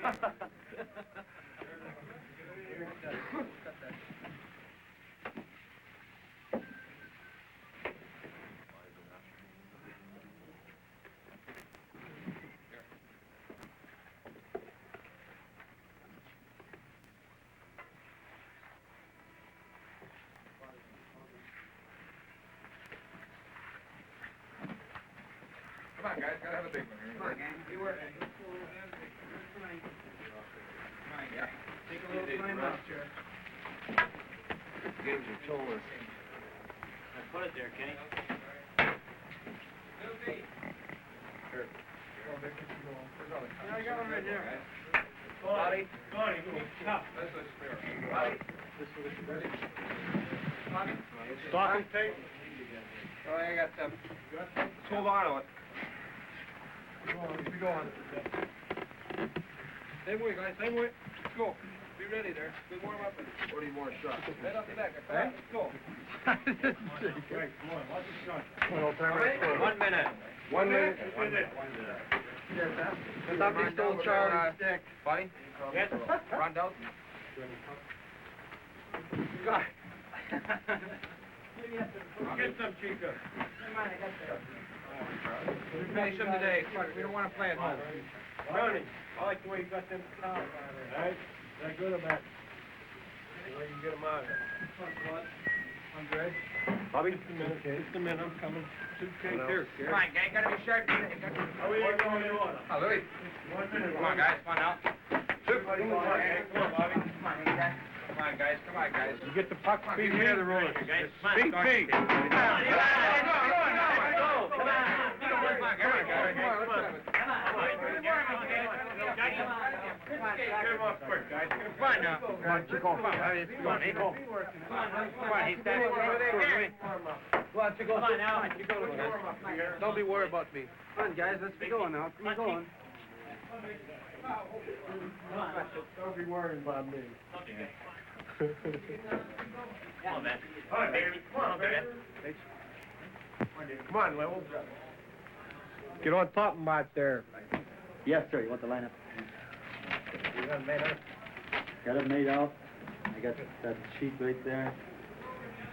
Come on, guys, gotta have a big one here. Come on, gang. Be working. Come on, gang. Take a little time out, Chair. Games are told us. Put it there, Kenny. Sure. Yeah, I got one right there. Bobby? Go on, you go. Stop. Let's spare. Bobby? Bobby? Stocking tape. Oh, I got some. Let's hold on to it. Go on. Same way, guys, same way. Let's go. Be ready there. Good warm up. 40 more shots. Right off the back. Let's go. Right, come on, watch the shot. Well, time out. 1 minute. 1 minute. Somebody stole Charlie's stick. Buddy? Yes. Ron Delton? God. Get some, Chica. Finish him today. We don't want to play at home. Ronnie, I like the way you got them towels on there. All right? Is that good or bad? The way you get them out of there. I'm good. Bobby, just a minute. Just a minute, I'm coming. Suitcase here. Come on, gang, gotta be sharp. How are you going in order? Oh, Louis. 1 minute. Come on, guys, come on now. Come on, Bobby. Come on, guys. Come on, guys, come on, guys. You get the puck, Come on, beat give me. me the roller. Guys, Beat me. Come on, Come on, guys. Come on, let's have it. Get him off quick, guys. Come on now. Come on, Chico. Come on, Chico. Come on, he's standing over there. Come on, Chico. Come on now. Don't be worried about me. Come on, guys. Let's be going now. Come on, going. Don't be worrying about me. Come on, man. Come on, baby. Come on, baby. Come on, Lowell. Get on top of him out there. Yes, sir. You want the lineup? You got it made up? Got it made out. I got that sheet right there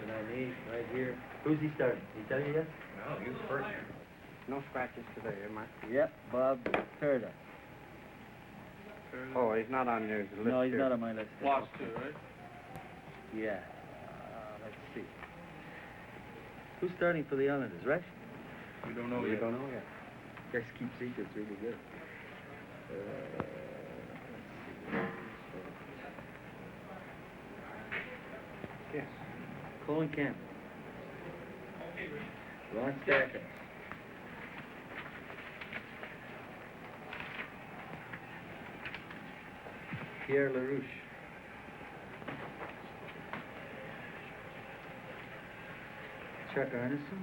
that I need right here. Who's he starting? Did he tell you yet? No, he was first. No scratches today, am I? Yep, Bob Turda. Oh, he's not on your list. No, he's here. not on my list. Lost two, right? Yeah. Let's see. Who's starting for the Islanders, Rex? We don't know We yet. don't know yet. Rex keeps secrets really good. Yes. Colin Camp. Ron Stacker. Pierre LaRouche. Chuck Arneson.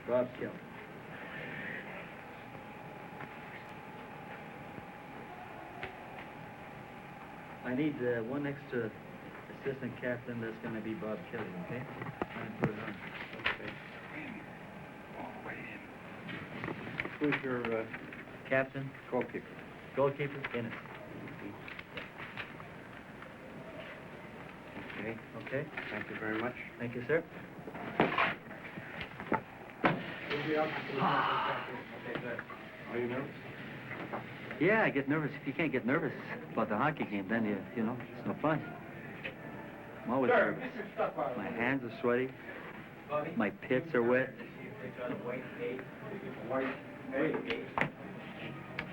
Bob Kelly. I need one extra assistant captain. That's going to be Bob Kelly, okay? I'm put it on. Who's your Captain, goalkeeper? goalkeeper, Ennis. Okay. Okay? Thank you very much. Thank you, sir. Are you nervous? Yeah, I get nervous. If you can't get nervous about the hockey game, then you know, it's no fun. I'm always nervous. My hands are sweaty. My pits are wet.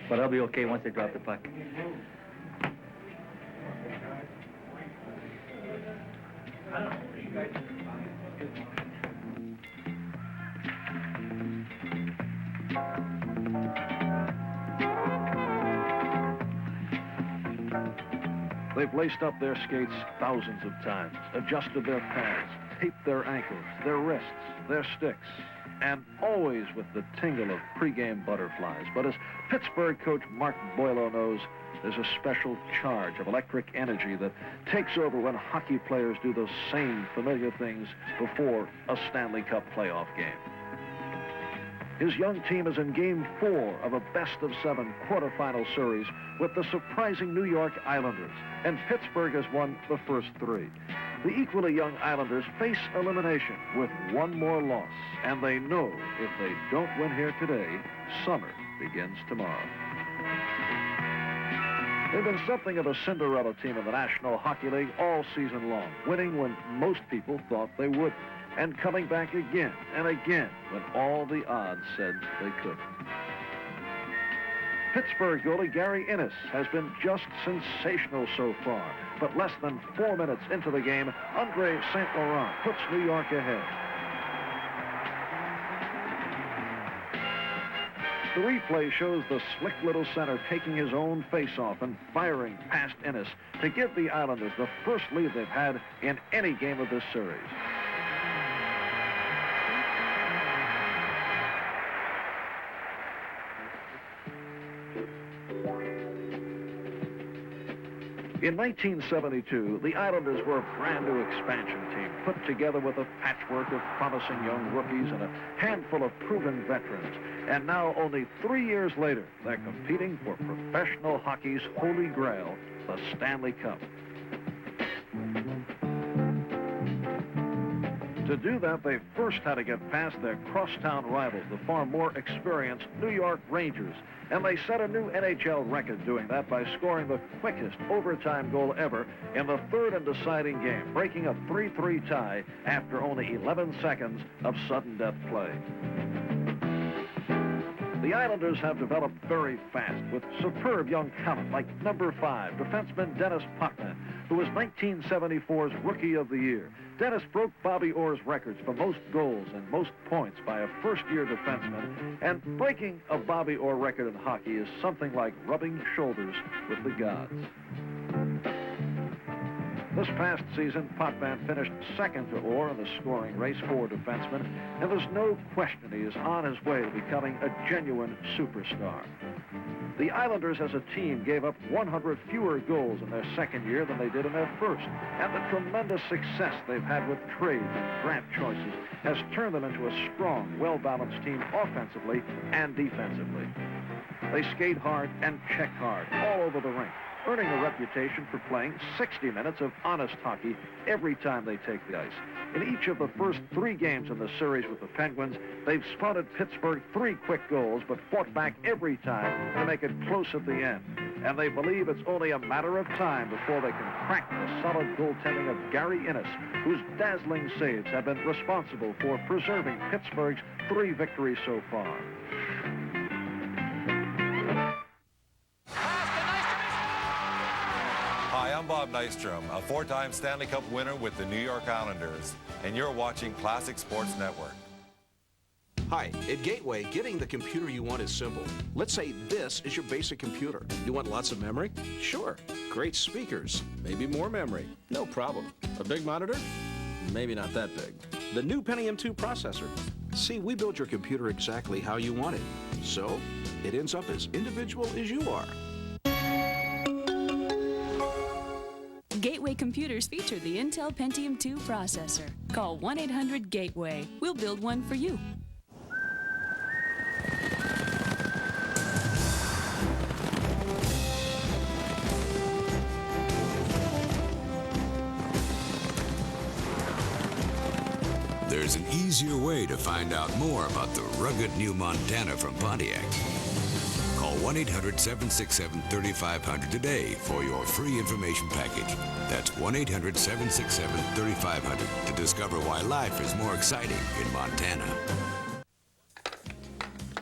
But I'll be okay once they drop the puck. They've laced up their skates thousands of times, adjusted their pads, taped their ankles, their wrists, their sticks, and always with the tingle of pregame butterflies. But as Pittsburgh coach Mark Boileau knows, there's a special charge of electric energy that takes over when hockey players do those same familiar things before a Stanley Cup playoff game. His young team is in Game 4 of a best-of-7 quarterfinal series with the surprising New York Islanders, and Pittsburgh has won the first 3. The equally young Islanders face elimination with one more loss, and they know if they don't win here today, summer begins tomorrow. They've been something of a Cinderella team in the National Hockey League all season long, winning when most people thought they wouldn't, and coming back again and again when all the odds said they couldn't. Pittsburgh goalie Gary Innes has been just sensational so far, but less than 4 minutes into the game, Andre St. Laurent puts New York ahead. The replay shows the slick little center taking his own face-off and firing past Innes to give the Islanders the first lead they've had in any game of this series. In 1972, the Islanders were a brand-new expansion team, put together with a patchwork of promising young rookies and a handful of proven veterans. And now, only 3 years later, they're competing for professional hockey's holy grail, the Stanley Cup. To do that, they first had to get past their crosstown rivals, the far more experienced New York Rangers. And they set a new NHL record doing that by scoring the quickest overtime goal ever in the third and deciding game, breaking a 3-3 tie after only 11 seconds of sudden death play. The Islanders have developed very fast with superb young talent like number 5, defenseman Dennis Potvin, who was 1974's Rookie of the Year. Dennis broke Bobby Orr's records for most goals and most points by a first-year defenseman, and breaking a Bobby Orr record in hockey is something like rubbing shoulders with the gods. This past season, Potvin finished second to Orr in the scoring race for defensemen, and there's no question he is on his way to becoming a genuine superstar. The Islanders as a team gave up 100 fewer goals in their second year than they did in their first, and the tremendous success they've had with trades and draft choices has turned them into a strong, well-balanced team offensively and defensively. They skate hard and check hard all over the rink, earning a reputation for playing 60 minutes of honest hockey every time they take the ice. In each of the first 3 games in the series with the Penguins, they've spotted Pittsburgh 3 quick goals, but fought back every time to make it close at the end. And they believe it's only a matter of time before they can crack the solid goaltending of Gary Innes, whose dazzling saves have been responsible for preserving Pittsburgh's 3 victories so far. Hi, I'm Bob Nystrom, a 4-time Stanley Cup winner with the New York Islanders, and you're watching Classic Sports Network. Hi, at Gateway, getting the computer you want is simple. Let's say this is your basic computer. You want lots of memory? Sure. Great speakers. Maybe more memory. No problem. A big monitor? Maybe not that big. The new Pentium 2 processor. See, we build your computer exactly how you want it. So, it ends up as individual as you are. Gateway computers feature the Intel Pentium 2 processor. Call 1-800-GATEWAY. We'll build one for you. There's an easier way to find out more about the rugged new Montana from Pontiac. Call 1-800-767-3500 today for your free information package. That's 1-800-767-3500 to discover why life is more exciting in Montana.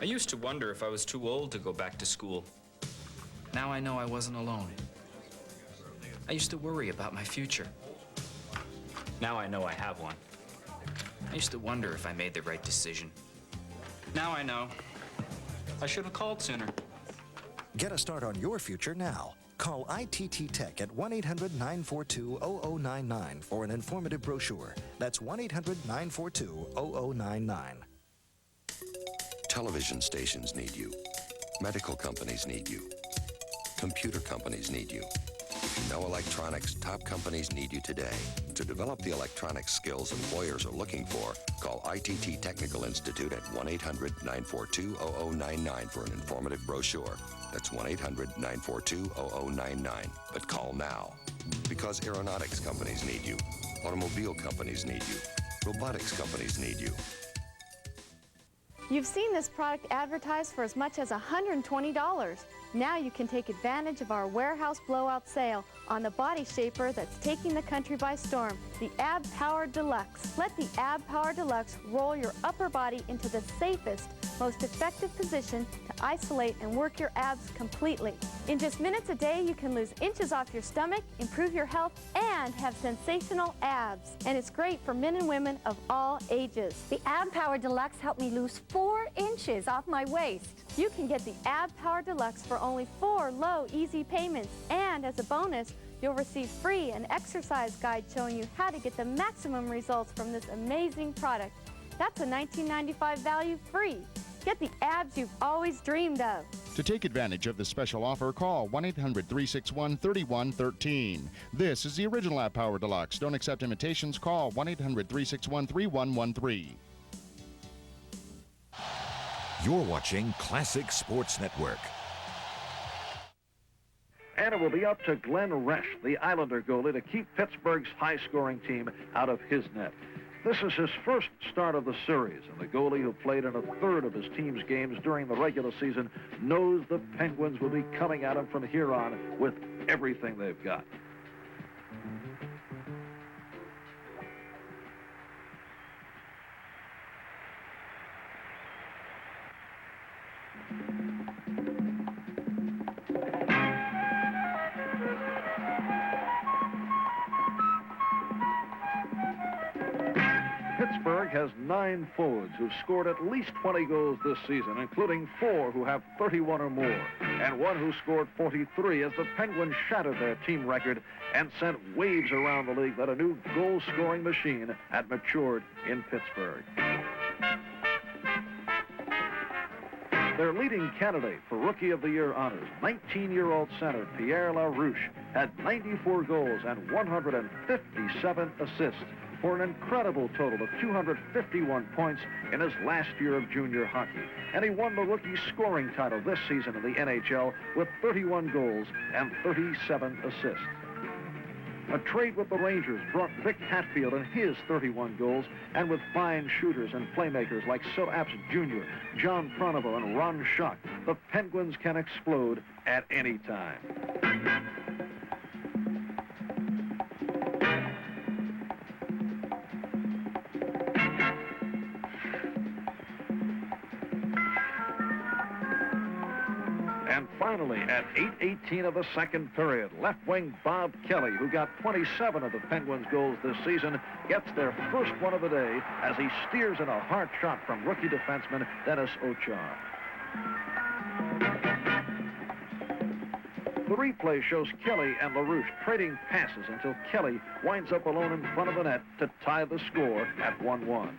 I used to wonder if I was too old to go back to school. Now I know I wasn't alone. I used to worry about my future. Now I know I have one. I used to wonder if I made the right decision. Now I know. I should have called sooner. Get a start on your future now. Call ITT Tech at 1-800-942-0099 for an informative brochure. That's 1-800-942-0099. Television stations need you. Medical companies need you. Computer companies need you. No electronics, top companies need you today. To develop the electronic skills employers are looking for, call ITT Technical Institute at 1-800-942-0099 for an informative brochure. That's 1-800-942-0099. But call now. Because aeronautics companies need you. Automobile companies need you. Robotics companies need you. You've seen this product advertised for as much as $120. Now you can take advantage of our warehouse blowout sale on the body shaper that's taking the country by storm, the Ab Power Deluxe. Let the Ab Power Deluxe roll your upper body into the safest, most effective position to isolate and work your abs completely. In just minutes a day, you can lose inches off your stomach, improve your health, and have sensational abs. And it's great for men and women of all ages. The Ab Power Deluxe helped me lose 4 inches off my waist. You can get the Ab Power Deluxe for only 4 low, easy payments. And as a bonus, you'll receive free an exercise guide showing you how to get the maximum results from this amazing product. That's a $19.95 value free. Get the abs you've always dreamed of. To take advantage of this special offer, call 1-800-361-3113. This is the original Ab Power Deluxe. Don't accept imitations. Call 1-800-361-3113. You're watching Classic Sports Network. And it will be up to Glenn Resch, the Islander goalie, to keep Pittsburgh's high-scoring team out of his net. This is his first start of the series, and the goalie who played in a third of his team's games during the regular season knows the Penguins will be coming at him from here on with everything they've got. Pittsburgh has 9 forwards who've scored at least 20 goals this season, including 4 who have 31 or more, and 1 who scored 43 as the Penguins shattered their team record and sent waves around the league that a new goal-scoring machine had matured in Pittsburgh. Their leading candidate for Rookie of the Year honors, 19-year-old center Pierre LaRouche, had 94 goals and 157 assists, for an incredible total of 251 points in his last year of junior hockey. And he won the rookie scoring title this season in the NHL with 31 goals and 37 assists. A trade with the Rangers brought Vic Hatfield and his 31 goals, and with fine shooters and playmakers like Sil Apps Jr., John Pronovo, and Ron Schock, the Penguins can explode at any time. And finally, at 8:18 of the second period, left wing Bob Kelly, who got 27 of the Penguins' goals this season, gets their first one of the day as he steers in a hard shot from rookie defenseman Dennis Ochar. The replay shows Kelly and LaRouche trading passes until Kelly winds up alone in front of the net to tie the score at 1-1.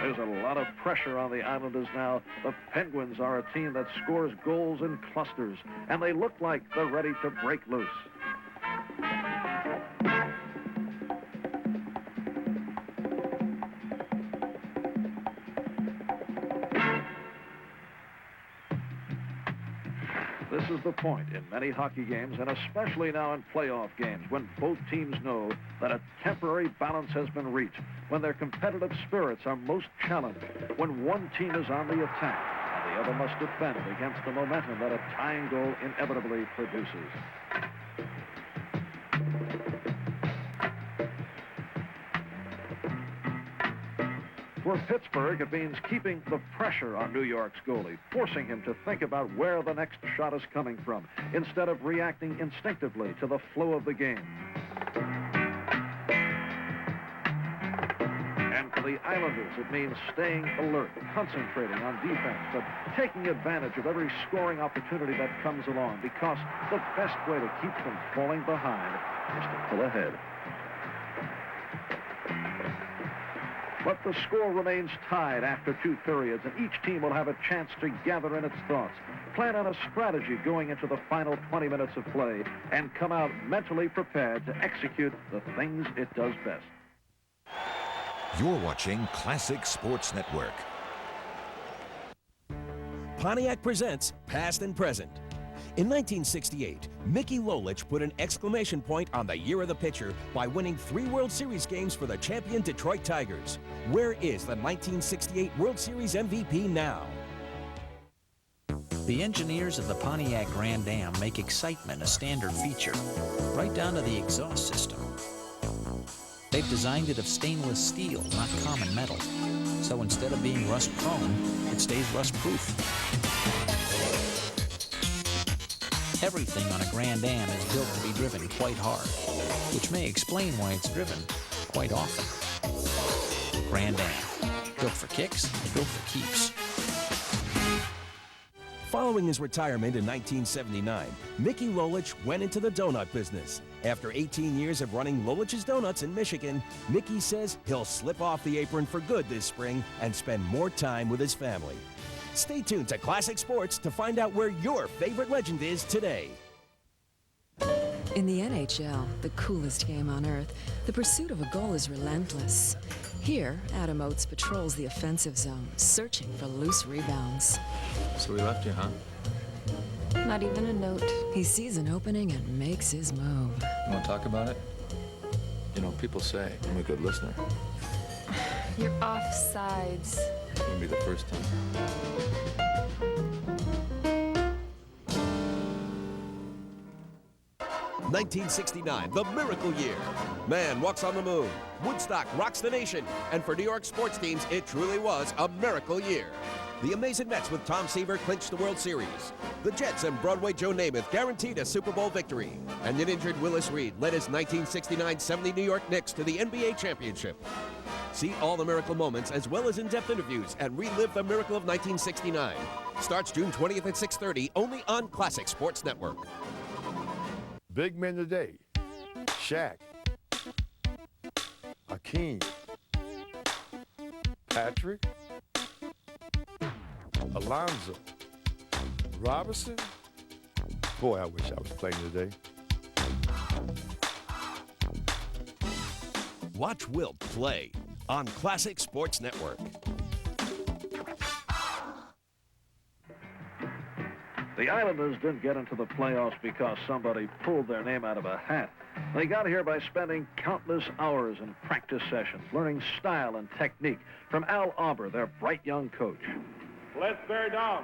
There's a lot of pressure on the Islanders now. The Penguins are a team that scores goals in clusters, and they look like they're ready to break loose. This is the point in many hockey games, and especially now in playoff games, when both teams know that a temporary balance has been reached, when their competitive spirits are most challenged, when one team is on the attack and the other must defend against the momentum that a tying goal inevitably produces. For Pittsburgh, it means keeping the pressure on New York's goalie, forcing him to think about where the next shot is coming from, instead of reacting instinctively to the flow of the game. And for the Islanders, it means staying alert, concentrating on defense, but taking advantage of every scoring opportunity that comes along, because the best way to keep from falling behind is to pull ahead. But the score remains tied after 2 periods, and each team will have a chance to gather in its thoughts, plan on a strategy going into the final 20 minutes of play, and come out mentally prepared to execute the things it does best. You're watching Classic Sports Network. Pontiac presents Past and Present. In 1968, Mickey Lolich put an exclamation point on the year of the pitcher by winning 3 World Series games for the champion Detroit Tigers. Where is the 1968 World Series MVP now? The engineers of the Pontiac Grand Am make excitement a standard feature, right down to the exhaust system. They've designed it of stainless steel, not common metal. So instead of being rust-prone, it stays rust-proof. Everything on a Grand Am is built to be driven quite hard, which may explain why it's driven quite often. Grand Am, built for kicks, built for keeps. Following his retirement in 1979, Mickey Lolich went into the donut business. After 18 years of running Lolich's Donuts in Michigan, Mickey says he'll slip off the apron for good this spring and spend more time with his family. Stay tuned to Classic Sports to find out where your favorite legend is today. In the NHL, the coolest game on earth, the pursuit of a goal is relentless. Here, Adam Oates patrols the offensive zone, searching for loose rebounds. So we left you, huh? Not even a note. He sees an opening and makes his move. You want to talk about it? You know, people say I'm a good listener. You're offsides. Wouldn't be the first time. 1969, the miracle year. Man walks on the moon. Woodstock rocks the nation. And for New York sports teams, it truly was a miracle year. The amazing Mets with Tom Seaver clinched the World Series. The Jets and Broadway Joe Namath guaranteed a Super Bowl victory. And an injured Willis Reed led his 1969-70 New York Knicks to the NBA championship. See all the miracle moments as well as in-depth interviews and relive the miracle of 1969. Starts June 20th at 6:30 only on Classic Sports Network. Big men today: Shaq, Hakeem, Patrick, Alonzo, Robinson. Boy, I wish I was playing today. Watch Wilt play on Classic Sports Network. The Islanders didn't get into the playoffs because somebody pulled their name out of a hat. They got here by spending countless hours in practice sessions, learning style and technique from Al Auber, their bright young coach. Let's bear down.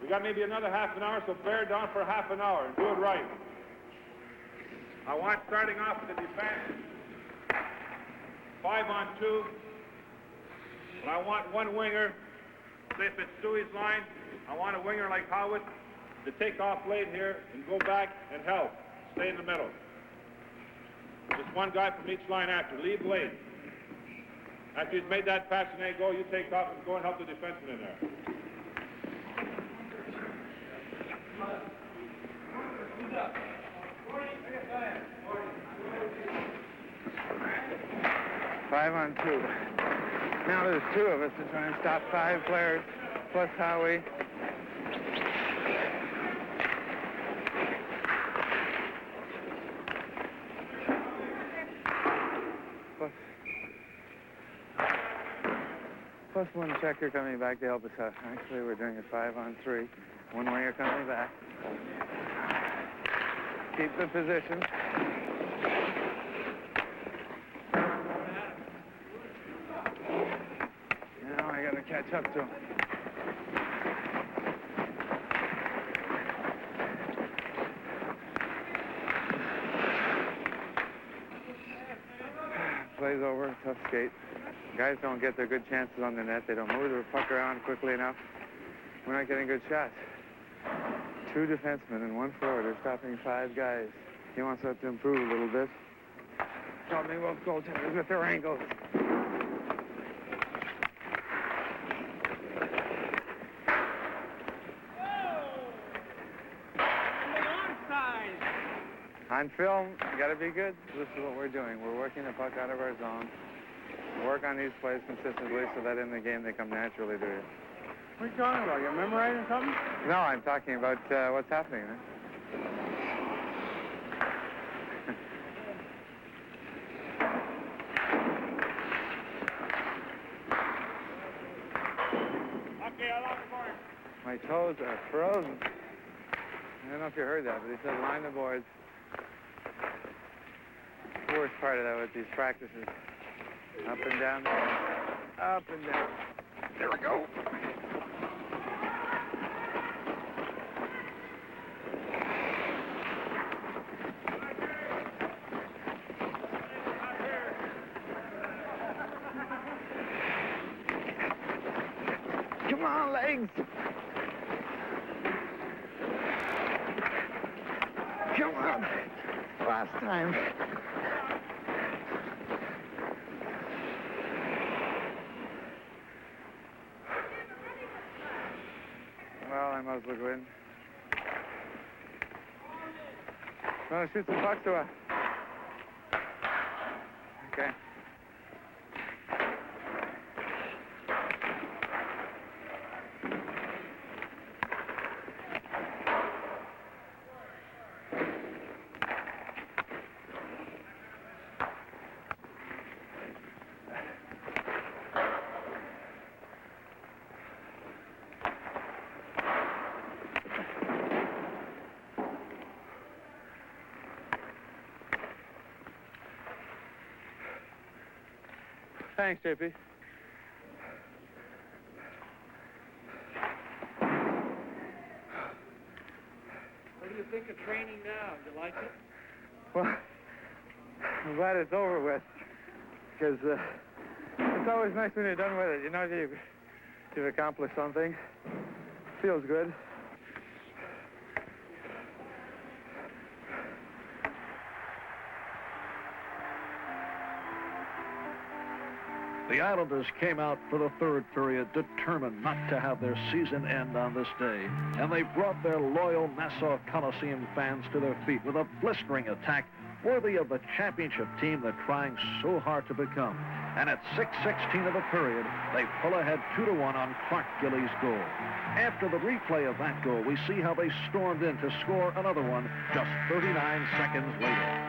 We got maybe another half an hour, so bear down for half an hour and do it right. I want starting off with the defense. 5-on-2. But I want one winger. Say if it's Stewie's line, I want a winger like Howitt to take off late here and go back and help. Stay in the middle. Just one guy from each line after. Leave late. After he's made that pass and they go, you take off and go and help the defenseman in there. Five on two. Now there's 2 of us to try and stop 5 players, plus Howie. Plus 1 checker coming back to help us out. Actually, we're doing a 5-on-3. 1 winger coming back. Keep the position. Now I gotta catch up to him. Plays over, tough skate. Guys don't get their good chances on the net. They don't move their puck around quickly enough. We're not getting good shots. 2 defensemen and 1 forward are stopping 5 guys. He wants that to improve a little bit. Help me both goaltenders with their ankles. On film, you gotta be good. This is what we're doing. We're working the puck out of our zone. Work on these plays consistently so that in the game they come naturally to you. What are you talking about? You're memorizing something? No, I'm talking about what's happening. My toes are frozen. I don't know if you heard that, but he said line the boards. The worst part of that with these practices. Up and down. Up and down. There we go. Come on, legs. Come on. Last time. Well, I might as well go in. Want to shoot some pucks or what? Okay. Thanks, JP. What do you think of training now? You like it? Well, I'm glad it's over with, because it's always nice when you're done with it. You know, you've accomplished something. Feels good. The Islanders came out for the third period determined not to have their season end on this day, and they brought their loyal Nassau Coliseum fans to their feet with a blistering attack worthy of the championship team they're trying so hard to become. And at 6:16 of the period, they pull ahead 2-1 on Clark Gillies' goal. After the replay of that goal, we see how they stormed in to score another one just 39 seconds later.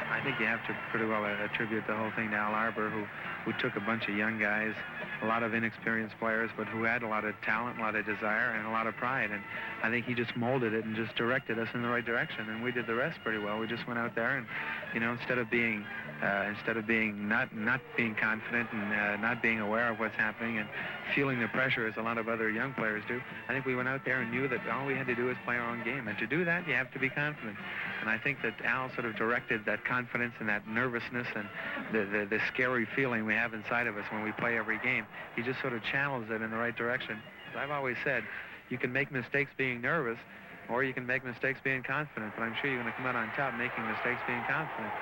I think you have to pretty well attribute the whole thing to Al Arbor, who took a bunch of young guys, a lot of inexperienced players, but who had a lot of talent, a lot of desire, and a lot of pride. And I think he just molded it and just directed us in the right direction, and we did the rest pretty well. We just went out there and, you know, instead of being not being confident and not being aware of what's happening and feeling the pressure as a lot of other young players do, I think we went out there and knew that all we had to do was play our own game. And to do that, you have to be confident. And I think that Al sort of directed that confidence and that nervousness and the scary feeling we have inside of us when we play every game. He just sort of channels it in the right direction. As I've always said, you can make mistakes being nervous, or you can make mistakes being confident. But I'm sure you're going to come out on top making mistakes being confident.